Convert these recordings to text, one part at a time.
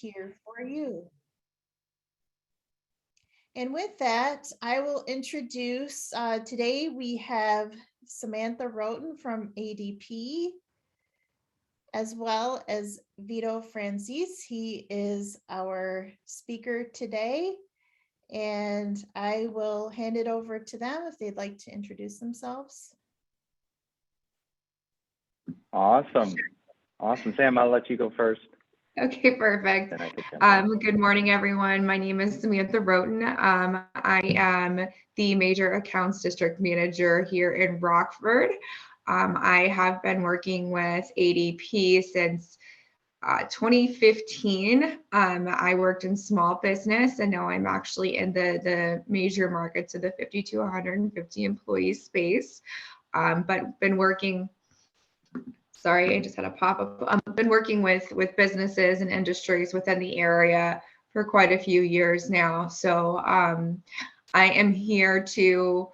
here for you. And with that, I will introduce, today we have Samantha Roten from ADP, as well as Vito Francis. He is our speaker today. And I will hand it over to them if they'd like to introduce themselves. Awesome. Sam, I'll let you go first. Okay, perfect. Good morning, everyone. My name is Samantha Roten. I am the Major Accounts District Manager here in Rockford. I have been working with ADP since 2015. I worked in small business, and now I'm actually in the major markets of the 50 to 150 employee space. But been working. Sorry, I just had a pop-up. I've been working with businesses and industries within the area for quite a few years now. So I am here to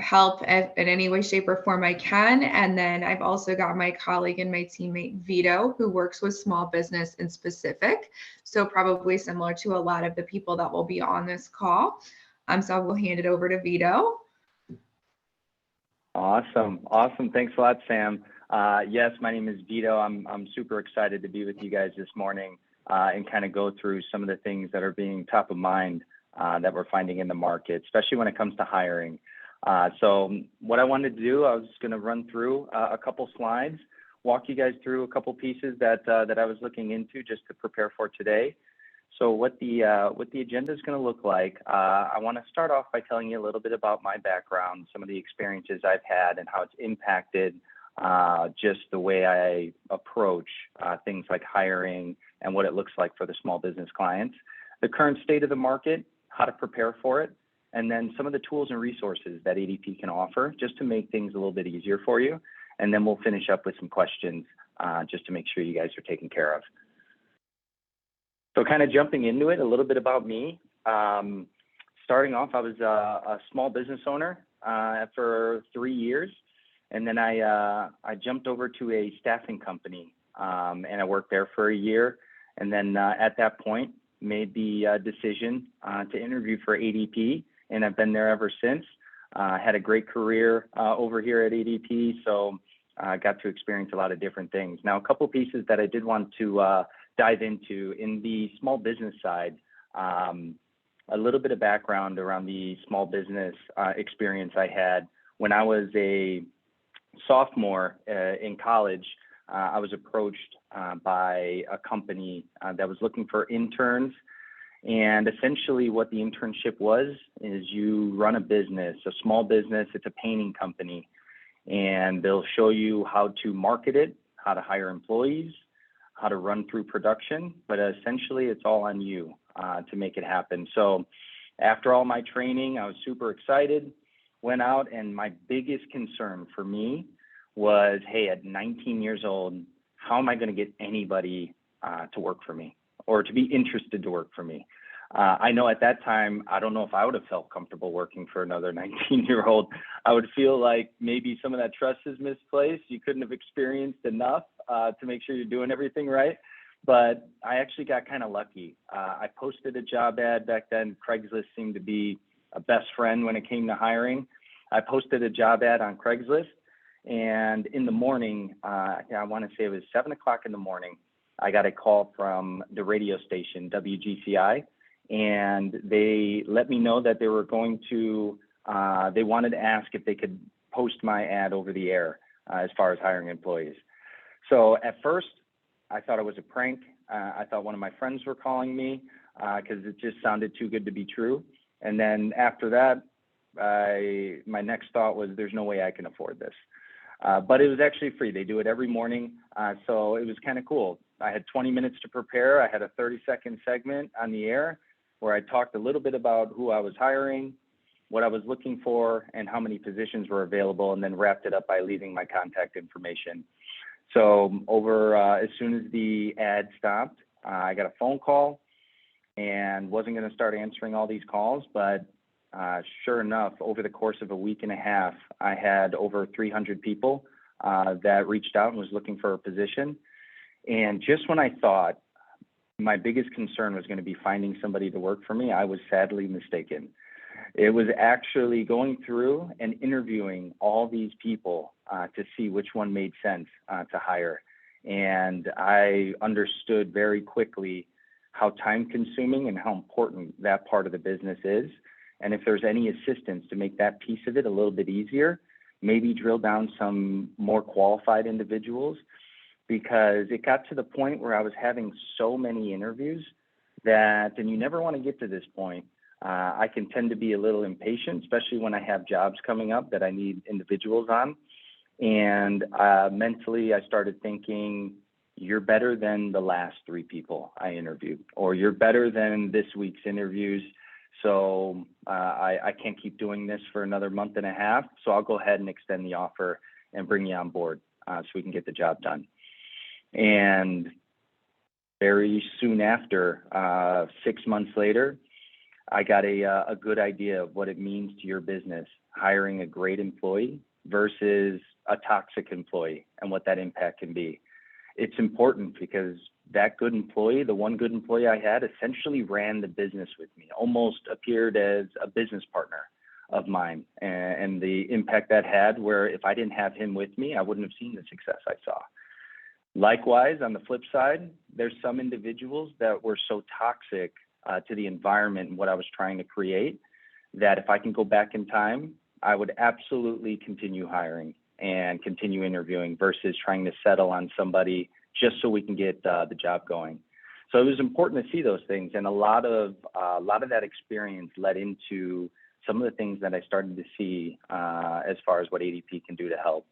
help in any way, shape, or form I can. And then I've also got my colleague and my teammate Vito, who works with small business in specific. So probably similar to a lot of the people that will be on this call. So I will hand it over to Vito. Awesome. Thanks a lot, Sam. Yes, my name is Vito. I'm super excited to be with you guys this morning and kind of go through some of the things that are being top of mind that we're finding in the market, especially when it comes to hiring. So what I wanted to do, I was going to run through a couple slides, walk you guys through a couple pieces that I was looking into just to prepare for today. So what the agenda is going to look like, I want to start off by telling you a little bit about my background, some of the experiences I've had and how it's impacted just the way I approach things like hiring and what it looks like for the small business clients, the current state of the market, how to prepare for it, and then some of the tools and resources that ADP can offer just to make things a little bit easier for you. And then we'll finish up with some questions just to make sure you guys are taken care of. So kind of jumping into it, a little bit about me. Starting off, I was a small business owner for 3 years. And then I jumped over to a staffing company and I worked there for a year. And then at that point, made the decision to interview for ADP. And I've been there ever since. Had a great career over here at ADP. So I got to experience a lot of different things. Now, a couple pieces that I did want to dive into in the small business side, a little bit of background around the small business experience I had when I was a sophomore in college. I was approached by a company that was looking for interns. And essentially what the internship was is you run a business, a small business, it's a painting company, and they'll show you how to market it, how to hire employees, how to run through production, but essentially it's all on you to make it happen. So after all my training, I was super excited, went out, and my biggest concern for me was, hey, at 19 years old, how am I going to get anybody to work for me or to be interested to work for me? I know at that time, I don't know if I would have felt comfortable working for another 19-year-old. I would feel like maybe some of that trust is misplaced. You couldn't have experienced enough to make sure you're doing everything right. But I actually got kind of lucky. I posted a job ad back then. Craigslist seemed to be a best friend when it came to hiring. I posted a job ad on Craigslist. And in the morning, I want to say it was 7 o'clock in the morning, I got a call from the radio station, WGCI, and they let me know that they were going to, they wanted to ask if they could post my ad over the air as far as hiring employees. So at first, I thought it was a prank. I thought one of my friends were calling me because it just sounded too good to be true. And then after that, my next thought was, there's no way I can afford this. But it was actually free. They do it every morning. So it was kind of cool. I had 20 minutes to prepare. I had a 30-second segment on the air where I talked a little bit about who I was hiring, what I was looking for, and how many positions were available, and then wrapped it up by leaving my contact information. So as soon as the ad stopped, I got a phone call and wasn't going to start answering all these calls, but sure enough, over the course of a week and a half, I had over 300 people that reached out and was looking for a position. And just when I thought my biggest concern was going to be finding somebody to work for me. I was sadly mistaken. It was actually going through and interviewing all these people to see which one made sense to hire. And I understood very quickly how time consuming and how important that part of the business is. And if there's any assistance to make that piece of it a little bit easier, maybe drill down some more qualified individuals, because it got to the point where I was having so many interviews that, and you never want to get to this point, I can tend to be a little impatient, especially when I have jobs coming up that I need individuals on. And mentally, I started thinking, you're better than the last 3 people I interviewed, or you're better than this week's interviews. So I can't keep doing this for another month and a half. So I'll go ahead and extend the offer and bring you on board so we can get the job done. And very soon after, 6 months later, I got a good idea of what it means to your business, hiring a great employee versus a toxic employee, and what that impact can be. It's important because that good employee, the one good employee I had, essentially ran the business with me, almost appeared as a business partner of mine, and the impact that had, where if I didn't have him with me, I wouldn't have seen the success I saw. Likewise, on the flip side, there's some individuals that were so toxic to the environment and what I was trying to create, that if I can go back in time, I would absolutely continue hiring and continue interviewing versus trying to settle on somebody just so we can get the job going. So it was important to see those things, and a lot of that experience led into some of the things that I started to see as far as what ADP can do to help.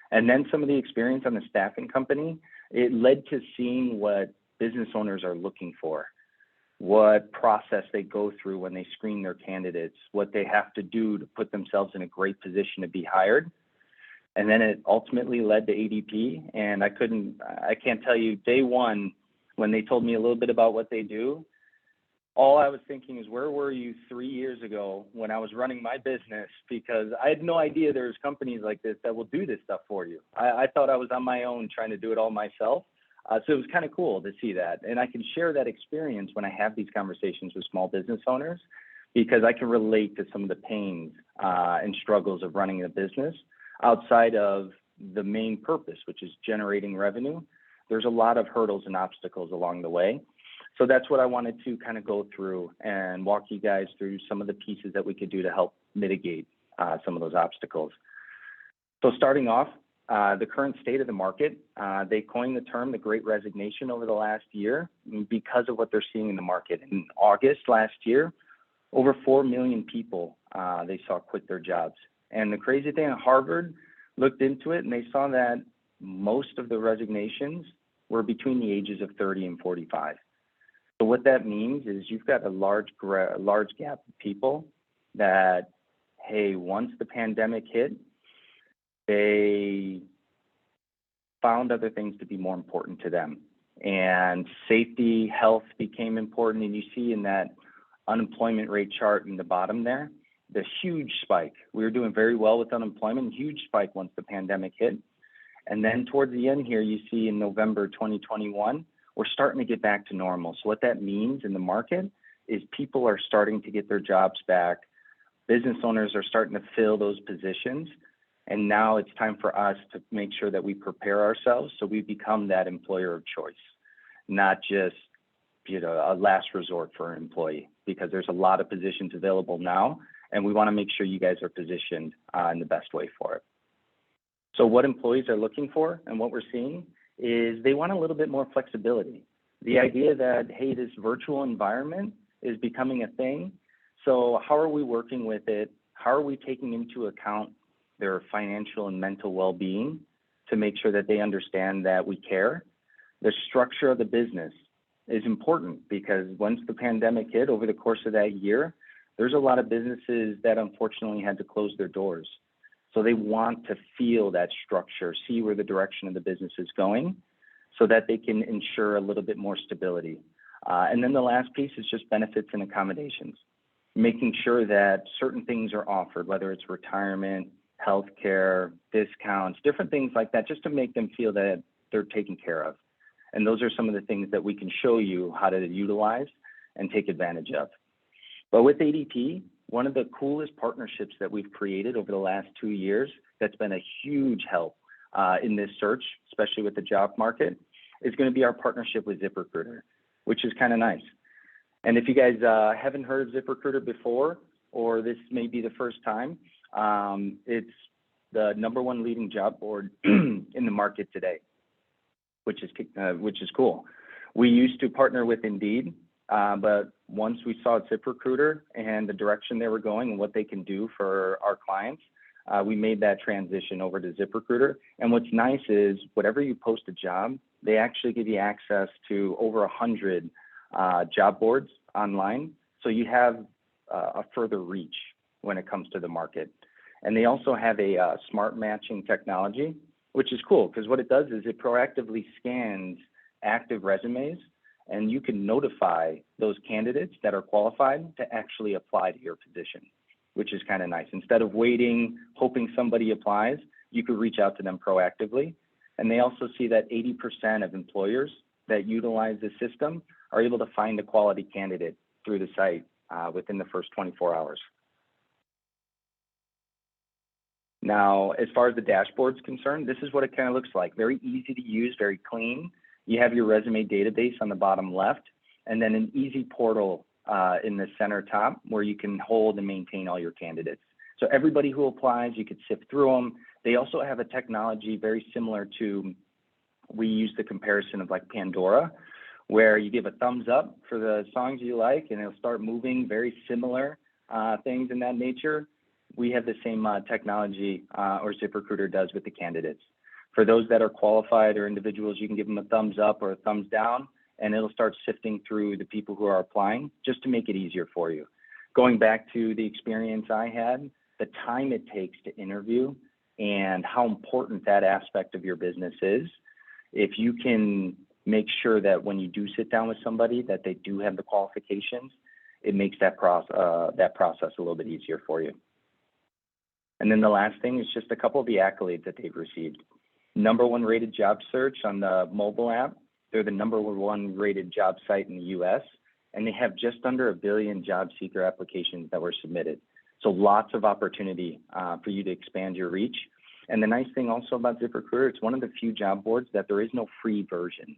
And then some of the experience on the staffing company, it led to seeing what business owners are looking for, what process they go through when they screen their candidates, what they have to do to put themselves in a great position to be hired. And then it ultimately led to ADP. And I can't tell you, day one, when they told me a little bit about what they do, all I was thinking is, where were you 3 years ago when I was running my business? Because I had no idea there's companies like this that will do this stuff for you. I thought I was on my own trying to do it all myself. So it was kind of cool to see that. And I can share that experience when I have these conversations with small business owners, because I can relate to some of the pains and struggles of running a business outside of the main purpose, which is generating revenue. There's a lot of hurdles and obstacles along the way. So that's what I wanted to kind of go through and walk you guys through some of the pieces that we could do to help mitigate some of those obstacles. So starting off, the current state of the market, they coined the term the Great Resignation over the last year because of what they're seeing in the market. In August last year, over 4 million people they saw quit their jobs. And the crazy thing, Harvard looked into it and they saw that most of the resignations were between the ages of 30 and 45. So what that means is you've got a large gap of people that, hey, once the pandemic hit, they found other things to be more important to them. And safety, health became important. And you see in that unemployment rate chart in the bottom there, the huge spike. We were doing very well with unemployment, huge spike once the pandemic hit. And then towards the end here, you see in November 2021, we're starting to get back to normal. So what that means in the market is people are starting to get their jobs back. Business owners are starting to fill those positions. And now it's time for us to make sure that we prepare ourselves so we become that employer of choice, not just, a last resort for an employee, because there's a lot of positions available now, and we want to make sure you guys are positioned in the best way for it. So what employees are looking for and what we're seeing is they want a little bit more flexibility. The idea that, hey, this virtual environment is becoming a thing. So how are we working with it? How are we taking into account their financial and mental well-being to make sure that they understand that we care? The structure of the business is important, because once the pandemic hit over the course of that year, there's a lot of businesses that unfortunately had to close their doors. So they want to feel that structure, see where the direction of the business is going, so that they can ensure a little bit more stability. And then the last piece is just benefits and accommodations, making sure that certain things are offered, whether it's retirement, healthcare, discounts, different things like that, just to make them feel that they're taken care of. And those are some of the things that we can show you how to utilize and take advantage of. But with ADP, one of the coolest partnerships that we've created over the last 2 years that's been a huge help in this search, especially with the job market, is going to be our partnership with ZipRecruiter, which is kind of nice. And if you guys haven't heard of ZipRecruiter before, or this may be the first time, it's the #1 leading job board in the market today, which is cool. We used to partner with Indeed, but once we saw ZipRecruiter and the direction they were going and what they can do for our clients, we made that transition over to ZipRecruiter. And what's nice is whatever you post a job, they actually give you access to over 100 job boards online. So you have a further reach when it comes to the market. And they also have a smart matching technology, which is cool because what it does is it proactively scans active resumes, and you can notify those candidates that are qualified to actually apply to your position, which is kind of nice. Instead of waiting, hoping somebody applies, you could reach out to them proactively. And they also see that 80% of employers that utilize the system are able to find a quality candidate through the site within the first 24 hours. Now, as far as the dashboard's concerned, this is what it kind of looks like. Very easy to use, very clean. You have your resume database on the bottom left, and then an easy portal in the center top where you can hold and maintain all your candidates. So everybody who applies, you could sift through them. They also have a technology very similar to, we use the comparison of like Pandora, where you give a thumbs up for the songs you like, and it'll start moving very similar things in that nature. We have the same technology, or ZipRecruiter does with the candidates. For those that are qualified or individuals, you can give them a thumbs up or a thumbs down, and it'll start sifting through the people who are applying just to make it easier for you. Going back to the experience I had, the time it takes to interview and how important that aspect of your business is, if you can make sure that when you do sit down with somebody that they do have the qualifications, it makes that process a little bit easier for you. And then the last thing is just a couple of the accolades that they've received. #1 rated job search on the mobile app. They're the #1 rated job site in the US, and they have just under 1 billion job seeker applications that were submitted. So lots of opportunity for you to expand your reach. And the nice thing also about ZipRecruiter, it's one of the few job boards that there is no free version.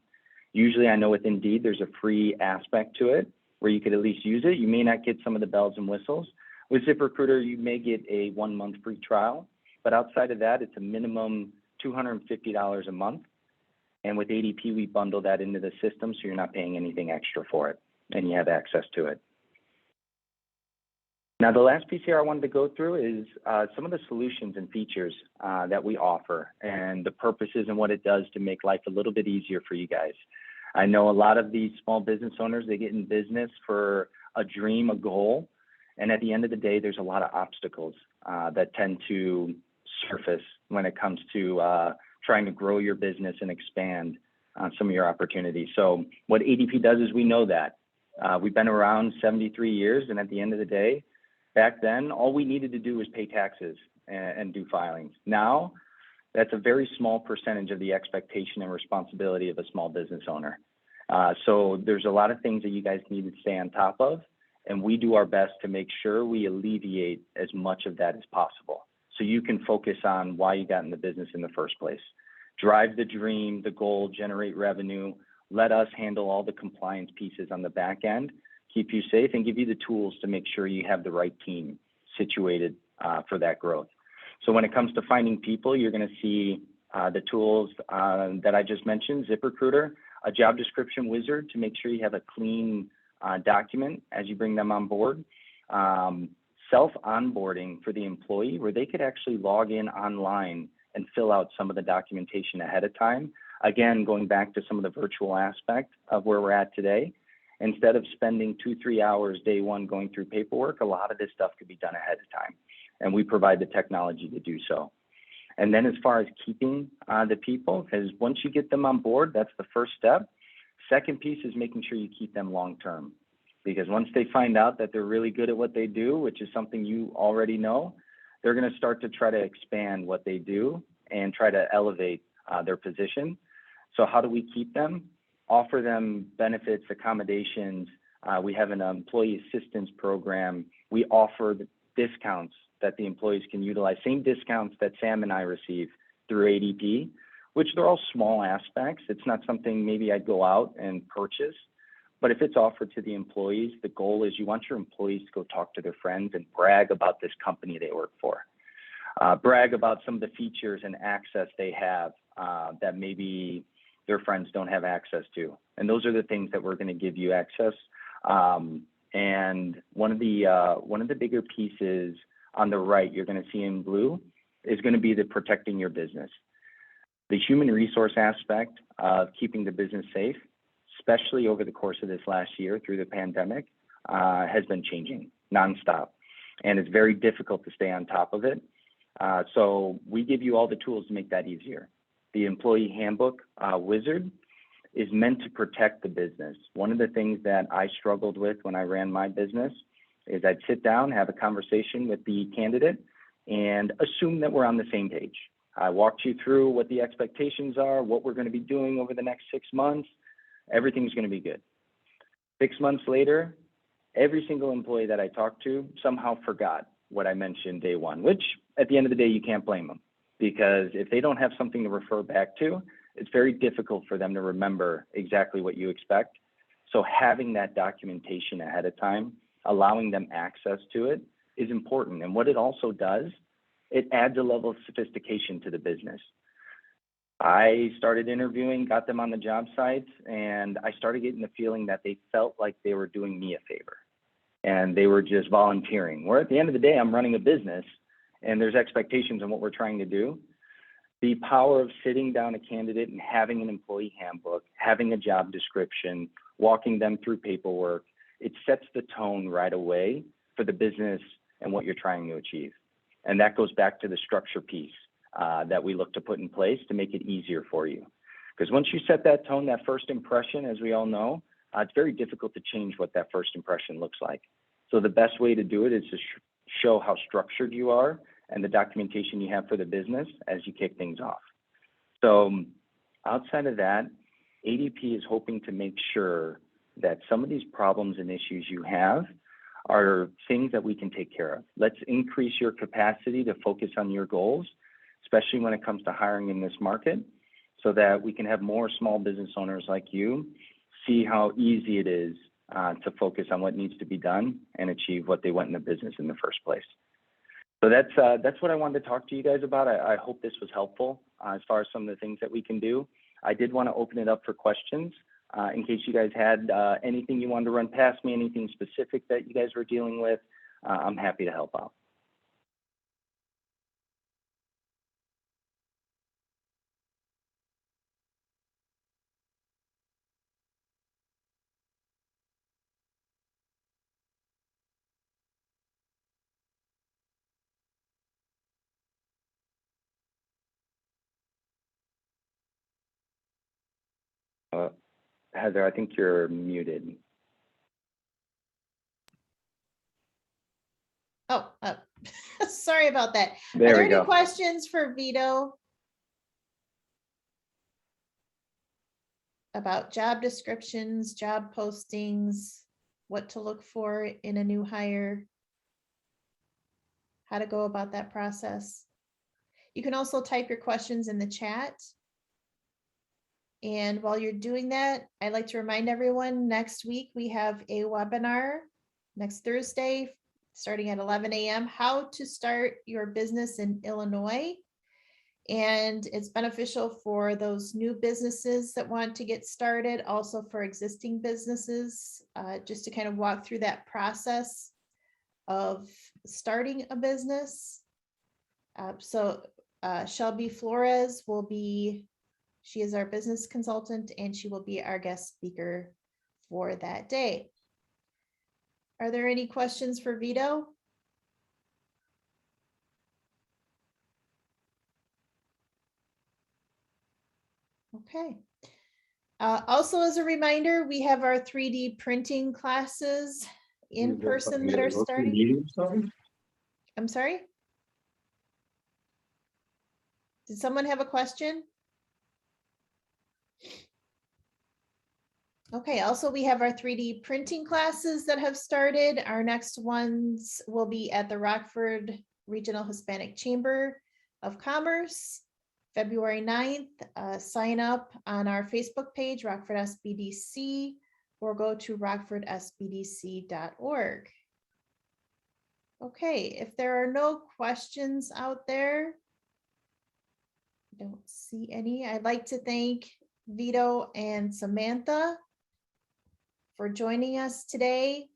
Usually I know with Indeed, there's a free aspect to it where you could at least use it. You may not get some of the bells and whistles. With ZipRecruiter, you may get a 1-month free trial, but outside of that, it's a minimum $250 a month. And with ADP, we bundle that into the system so you're not paying anything extra for it and you have access to it. Now, the last piece here I wanted to go through is some of the solutions and features that we offer and the purposes and what it does to make life a little bit easier for you guys. I know a lot of these small business owners, they get in business for a dream, a goal, and at the end of the day, there's a lot of obstacles that tend to surface when it comes to trying to grow your business and expand some of your opportunities. So what ADP does is we know that. We've been around 73 years, and at the end of the day, back then, all we needed to do was pay taxes and do filings. Now, that's a very small percentage of the expectation and responsibility of a small business owner. So there's a lot of things that you guys need to stay on top of, and we do our best to make sure we alleviate as much of that as possible so you can focus on why you got in the business in the first place. Drive the dream, the goal, generate revenue. Let us handle all the compliance pieces on the back end, keep you safe, and give you the tools to make sure you have the right team situated for that growth. So when it comes to finding people, you're going to see the tools that I just mentioned, ZipRecruiter, a job description wizard to make sure you have a clean document as you bring them on board, self-onboarding for the employee where they could actually log in online and fill out some of the documentation ahead of time. Again, going back to some of the virtual aspect of where we're at today, instead of spending 2-3 hours day one going through paperwork, a lot of this stuff could be done ahead of time. And we provide the technology to do so. And then as far as keeping the people, because once you get them on board, that's the first step. Second piece is making sure you keep them long-term. Because once they find out that they're really good at what they do, which is something you already know, they're going to start to try to expand what they do and try to elevate their position. So how do we keep them? offer them benefits, accommodations. We have an employee assistance program. We offer the discounts that the employees can utilize, same discounts that Sam and I receive through ADP, which they're all small aspects. It's not something maybe I'd go out and purchase, but if it's offered to the employees, the goal is you want your employees to go talk to their friends and brag about this company they work for. Brag about some of the features and access they have that maybe their friends don't have access to. And those are the things that we're going to give you access. And one of the bigger pieces on the right, you're going to see in blue, is going to be the protecting your business. The human resource aspect of keeping the business safe, especially over the course of this last year through the pandemic, has been changing nonstop. And it's very difficult to stay on top of it. So we give you all the tools to make that easier. The employee handbook wizard is meant to protect the business. One of the things that I struggled with when I ran my business is I'd sit down, have a conversation with the candidate, and assume that we're on the same page. I walked you through what the expectations are, what we're going to be doing over the next 6 months. Everything's going to be good. 6 months later, every single employee that I talked to somehow forgot what I mentioned day one, which at the end of the day, you can't blame them, because if they don't have something to refer back to, it's very difficult for them to remember exactly what you expect. So having that documentation ahead of time, allowing them access to it, is important. And what it also does, it adds a level of sophistication to the business. I started interviewing, got them on the job sites, and I started getting the feeling that they felt like they were doing me a favor and they were just volunteering. Where at the end of the day, I'm running a business and there's expectations on what we're trying to do. The power of sitting down a candidate and having an employee handbook, having a job description, walking them through paperwork, it sets the tone right away for the business and what you're trying to achieve. And that goes back to the structure piece that we look to put in place to make it easier for you. Because once you set that tone, that first impression, as we all know, it's very difficult to change what that first impression looks like. So the best way to do it is to show how structured you are and the documentation you have for the business as you kick things off. So outside of that, ADP is hoping to make sure that some of these problems and issues you have are things that we can take care of. Let's increase your capacity to focus on your goals, especially when it comes to hiring in this market, so that we can have more small business owners like you see how easy it is to focus on what needs to be done and achieve what they want in the business in the first place. So that's what I wanted to talk to you guys about. I hope this was helpful as far as some of the things that we can do. I did want to open it up for questions in case you guys had anything you wanted to run past me, anything specific that you guys were dealing with. I'm happy to help out. Heather, I think you're muted. Oh, sorry about that. There Are there we go. any questions for Vito about job descriptions, job postings, what to look for in a new hire, how to go about that process? You can also type your questions in the chat. And while you're doing that, I'd like to remind everyone, next week we have a webinar next Thursday, starting at 11 a.m., how to start your business in Illinois. And it's beneficial for those new businesses that want to get started, also for existing businesses, just to kind of walk through that process of starting a business. So Shelby Flores will be, she is our business consultant, and she will be our guest speaker for that day. Are there any questions for Vito? Okay. Also, as a reminder, we have our 3D printing classes in person that are starting. I'm sorry? Did someone have a question? Okay, also we have our 3D printing classes that have started. Our next ones will be at the Rockford Regional Hispanic Chamber of Commerce, February 9th. Sign up on our Facebook page, Rockford SBDC, or go to rockfordsbdc.org. Okay, if there are no questions out there, I don't see any. I'd like to thank Vito and Samantha for joining us today.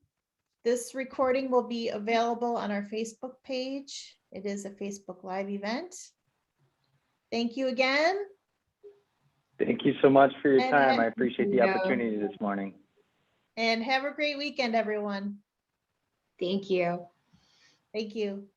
This recording will be available on our Facebook page. It is a Facebook Live event. Thank you again. Thank you so much for your And time. I have- appreciate the Yeah. opportunity this morning. And have a great weekend, everyone. Thank you. Thank you.